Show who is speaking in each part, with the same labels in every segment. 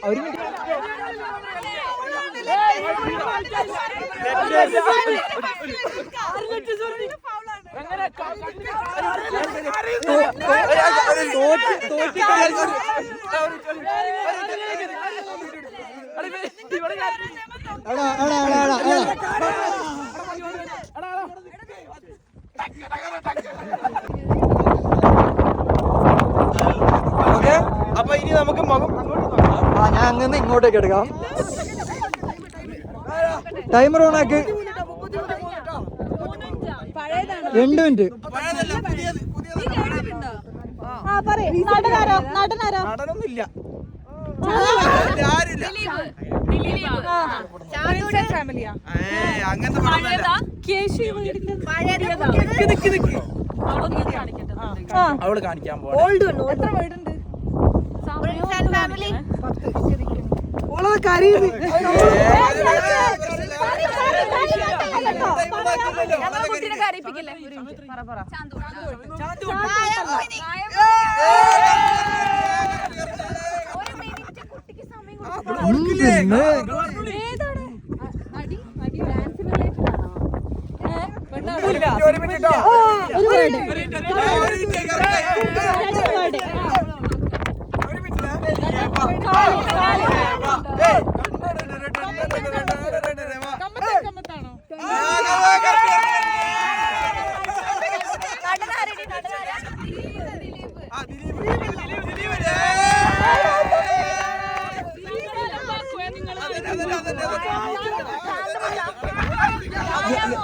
Speaker 1: ഒരു
Speaker 2: അപ്പൊ ഇനി നമുക്ക് മുഖം
Speaker 1: ഞാൻ അങ്ങനെ ഇങ്ങോട്ടേക്ക് എടുക്കാം. ടൈമർ ഓണാക്ക്. 2 മിനിറ്റ്.
Speaker 2: നടനൊന്നുമില്ല. അങ്ങനത്തെ അവള് കാണിക്കാൻ പോവാ.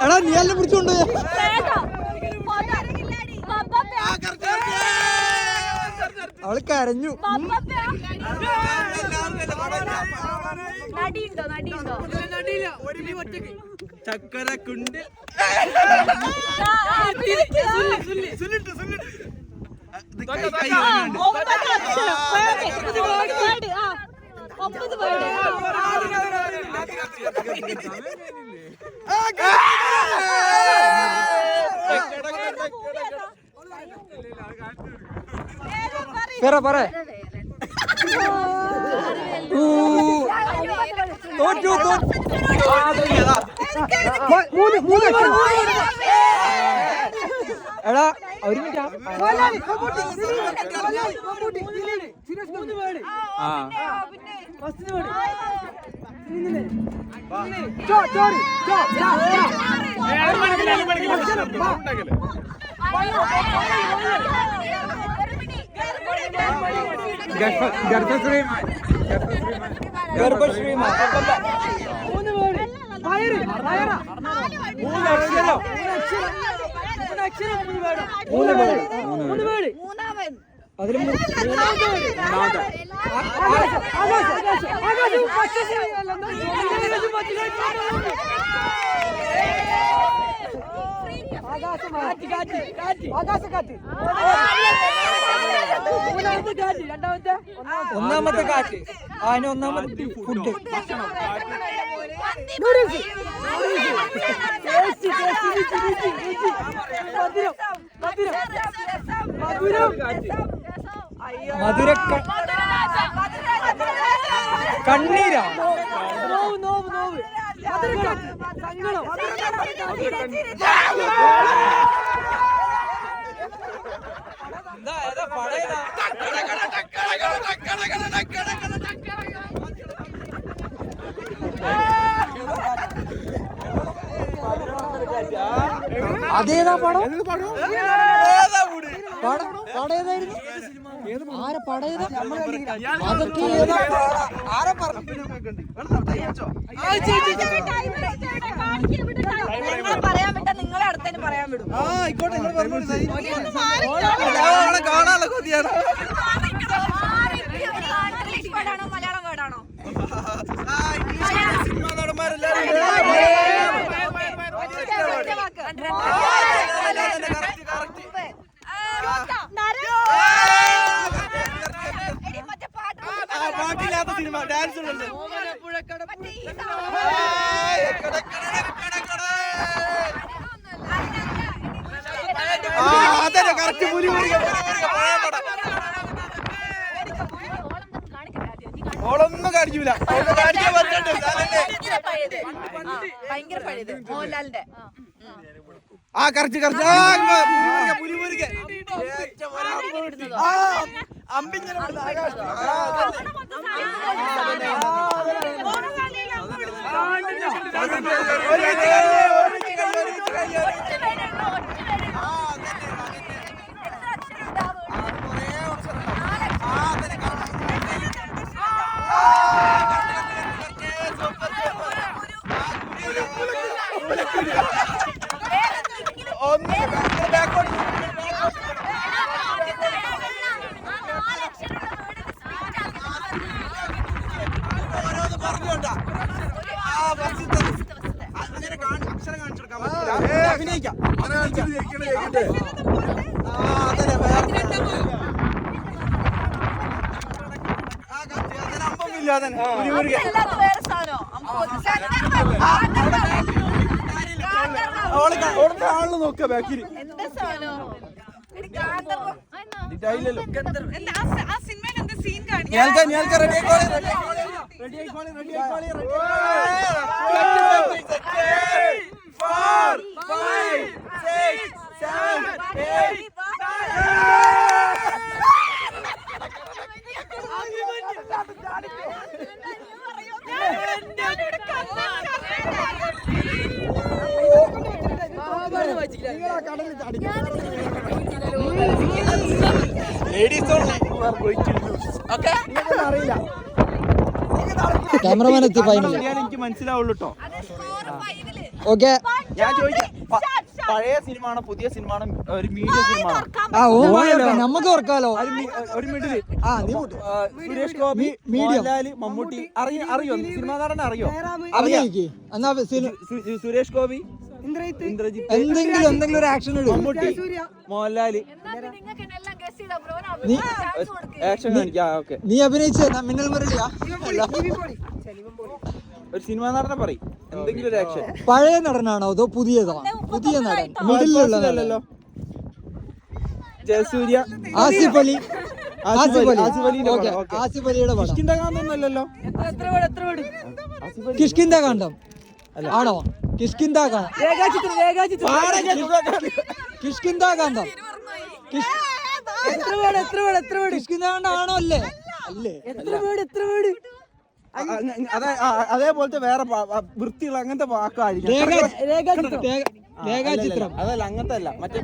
Speaker 1: എടാ നീ എല്ലാം പിടിച്ചോണ്ട് അവള് കരഞ്ഞു.
Speaker 2: ചക്കരക്കുണ്ട്
Speaker 1: പറ തോറ്റു. എടാ ഒരു മിനിറ്റ്. ഗർഭശ്രീമാ അതിലും ഒന്നാമത്തെ കാറ്റ്. അതിന് ഒന്നാമത്തെ ഫുഡ്. മധുര കണ്ണീരാ. അതേതാ പടം? പടേതായിരുന്നു? ആരെ പടേതാ? അതൊക്കെ ഏതാ? ആരെ പറഞ്ഞു?
Speaker 3: പറയാൻ വിട്ടാ നിങ്ങളെ അടുത്തേന് പറയാൻ വിടും.
Speaker 2: കാണാനുള്ള കൊതിയാണ്.
Speaker 3: ഇംഗ്ലീഷ് വേർഡാണോ മലയാളം വേർഡാണോ?
Speaker 2: സിനിമാ നടന്മാരെല്ലാരും പാട്ടില്ലാത്ത സിനിമ ഡാൻസ് ഉണ്ടല്ലോ. അതന്നെ കറക്റ്റ് പുലി ഓളൊന്നും അടിക്കൂല. കാണിക്കാൻ പറ്റണ്ട.
Speaker 3: ഭയങ്കര പഴയത് മോഹൻലാലിന്റെ
Speaker 2: ആ കറച്ച് പുലി മുരുകൻ അമ്പിങ്ങനെ അഭിനയിക്കാം. ആള് നോക്ക ബാക്കില്
Speaker 3: എന്താ സാധനം
Speaker 2: അറിയില്ല.
Speaker 1: ക്യാമറമാൻ എത്തി ഫൈനൽ.
Speaker 2: എനിക്ക് മനസ്സിലാവുള്ളൂ കേട്ടോ.
Speaker 1: ഓക്കെ,
Speaker 2: ഞാൻ ചോദിക്കാം, പഴയ സിനിമ ആണോ പുതിയ സിനിമ ആണോ ഒരു മീഡിയ സിനിമ ആണോ?
Speaker 1: നമുക്ക് ഓർക്കാലോ.
Speaker 2: ഒരു മിഡില് സുരേഷ് ഗോപി, മോഹൻലാല്, മമ്മൂട്ടി. അറിയോ സിനിമാ നടനെ അറിയോ? സുരേഷ് ഗോപി, ഇന്ദ്രജിത്ത്,
Speaker 1: എന്തെങ്കിലും ഒരു ആക്ഷൻ ഇടും.
Speaker 2: മമ്മൂട്ടി, മോഹൻലാല്. ആക്ഷൻ കാണിക്കാം. ഓക്കെ,
Speaker 1: നീ അഭിനയിച്ച മിന്നൽ മുരളിയാ?
Speaker 2: ഒരു സിനിമാ നടനെ പറയും, എന്തെങ്കിലും ഒരു ആക്ഷൻ.
Speaker 1: പഴയ നടനാണോ അതോ പുതിയതാ? പുതിയ നടൻ, മിഡിലുള്ള.
Speaker 2: ജയസൂര്യ,
Speaker 1: ആസിഫ് അലി. ആസിഫ് അലിയുടെ പടം.
Speaker 2: കിഷ്കിന്ദ കാന്തമൊന്നുമല്ലല്ലോ.
Speaker 1: കിഷ്കിന്ദ കാണ്ഡം ആണോ? കിഷ്കിന്ദ കാണ്ഡം. കിഷ്കിന്ദ കാണ്ഡം. കിഷ്കിന്ദ കാണ്ഡം ആണോ? അല്ലേ?
Speaker 2: അതേപോലത്തെ വേറെ വൃത്തിയുള്ള അങ്ങനത്തെ വാക്കായിരിക്കും.
Speaker 1: രേഖാചിത്രം
Speaker 2: അതല്ല, അങ്ങനത്തെ അല്ല, മറ്റേ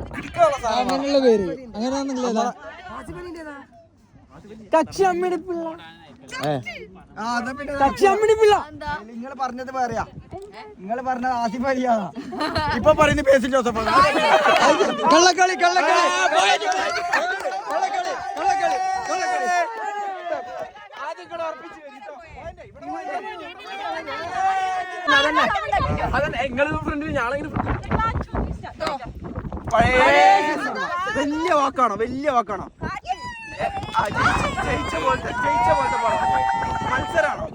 Speaker 1: അങ്ങനെയുള്ള പേര് അങ്ങനെയാണെന്നില്ല.
Speaker 2: നിങ്ങൾ പറഞ്ഞത് പറയാ. നിങ്ങൾ പറഞ്ഞത് ആസിഫ് അലിയാ. ഇപ്പൊ പറയുന്ന പേസിൽ ജോസഫ്.
Speaker 1: കള്ളക്കളി
Speaker 2: വലിയ വാക്കാണോ? ജയിച്ച പോലത്തെ പടം. മത്സരാണോ?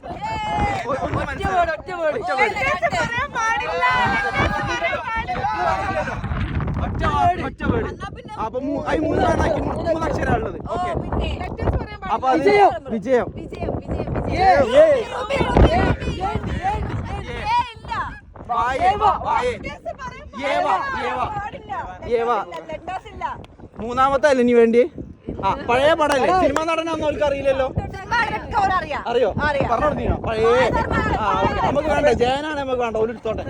Speaker 2: ഒറ്റ വേർഡ്. അപ്പൊ മൂന്നക്ഷരമുള്ളത്. ഓക്കെ, അപ്പൊ അത് വിജയം. മൂന്നാമത്തെ അല്ല ഇനി വേണ്ടി. പഴയ പടല്ലേ? സിനിമ നടനാന്ന് അവർക്ക് അറിയില്ലല്ലോ. അറിയോ? പറഞ്ഞോടീനോ പഴയ? നമുക്ക് വേണ്ട, ജയനാണ് നമുക്ക് വേണ്ട. ഒരിടത്തോട്ടെ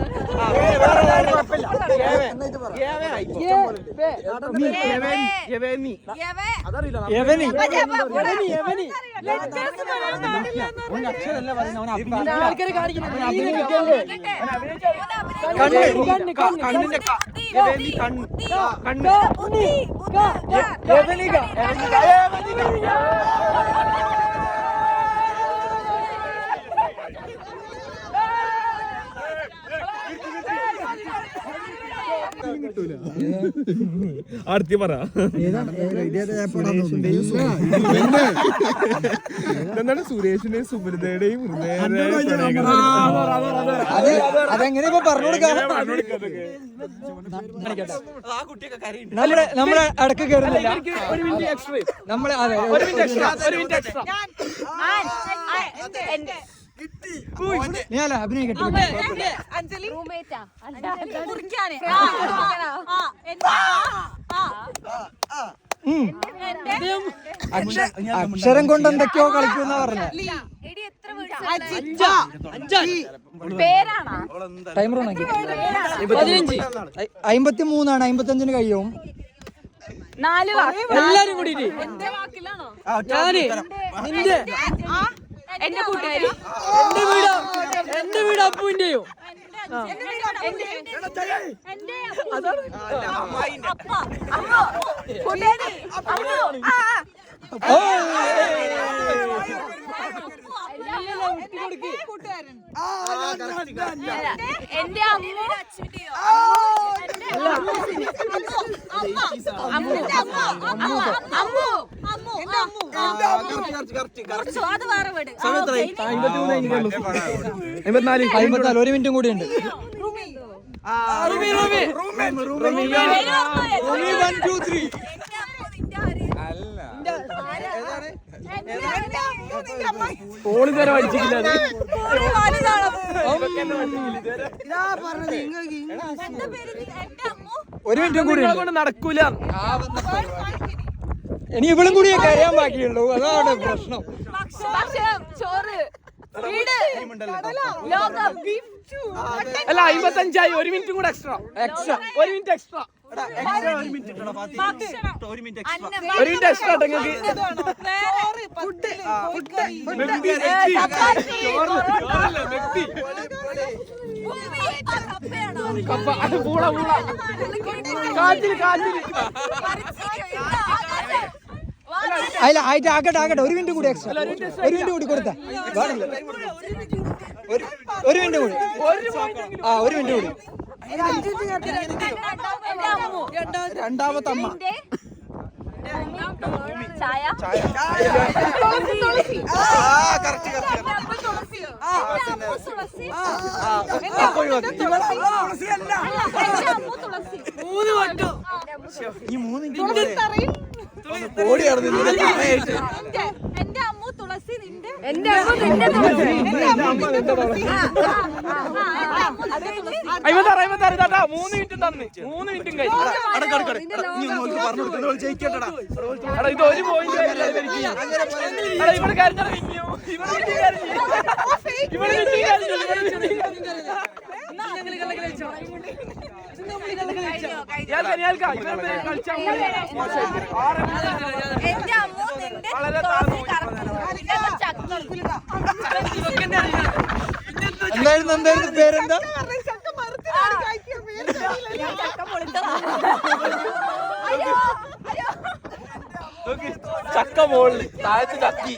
Speaker 2: അക്ഷരല്ല പറയുന്ന കണ്ണിന്റെ കണ്ണ് ആർത്തി പറ. എന്താണ് സുരേഷിന്റെയും സുമൃതയുടെയും
Speaker 1: അതെങ്ങനെ ഇപ്പൊ പറഞ്ഞു കൊടുക്കാം? നമ്മളെ ഇടക്ക് കയറുന്നില്ല. നമ്മളെ അതെ നീ അല്ല അഭിനയിക്കട്ടെ
Speaker 3: അഞ്ജലി
Speaker 1: അക്ഷരം കൊണ്ട് എന്തൊക്കെയോ കളിക്കുന്ന പറഞ്ഞ ടൈമർ ഉണക്കി 53 55 കഴിയും.
Speaker 4: എല്ലാരും കൂടിയിട്ട് ഞാന് നിന്റെ
Speaker 3: എന്റെ കൂട്ടുകാരി
Speaker 4: എന്റെ വീട് അപ്പുവിന്റെയോ
Speaker 3: എന്റെ അത് വേറെ വീട്
Speaker 1: 54 1 മിനിറ്റും കൂടി ഉണ്ട്.
Speaker 4: ഓള് തരം അടിച്ചിട്ടില്ല
Speaker 1: ഒരു മിനിറ്റും കൂടി
Speaker 4: കൊണ്ട് നടക്കൂല.
Speaker 1: ഇനി ഇവളും കൂടി കരയാൻ ബാക്കിയുള്ളൂ. അതാണ് പ്രശ്നം.
Speaker 3: ചോറ് വീട് ലോകം
Speaker 4: അല്ല 55 1 മിനിറ്റും കൂടെ extra 1 minute extra 1 minute extra നിങ്ങൾക്ക് കപ്പ പൂള കാറ്റില്
Speaker 1: അല്ല ആയിട്ട് ആകട്ടെ 1 മിനിറ്റ് കൂടി എക്സ്ട്രാ 1 മിനിറ്റ് കൂടി കൊടുത്ത ഒരു മിനിറ്റ് കൂടി 1 മിനിറ്റ് കൂടി.
Speaker 2: രണ്ടാമത്തെ അമ്മ
Speaker 3: ചായ
Speaker 2: ഈ 3
Speaker 3: എന്റെ അമ്മു തുളസി നിന്റെ എന്റെ അമ്മ നിന്റെ തുളസി
Speaker 4: 56 താട്ടാ 3 മിനിറ്റും തന്ന് 3 മിനിറ്റും കഴിഞ്ഞു. എടാ ഇത് ഒരു പോയിന്റ് ഇവിടെ കരഞ്ഞിറങ്ങിയോ
Speaker 3: എന്റെ അമ്മു നിന്റെ
Speaker 1: എന്തായിരുന്നു പേരെന്താ?
Speaker 4: ചക്ക മോളില് താഴത്ത് ചക്കി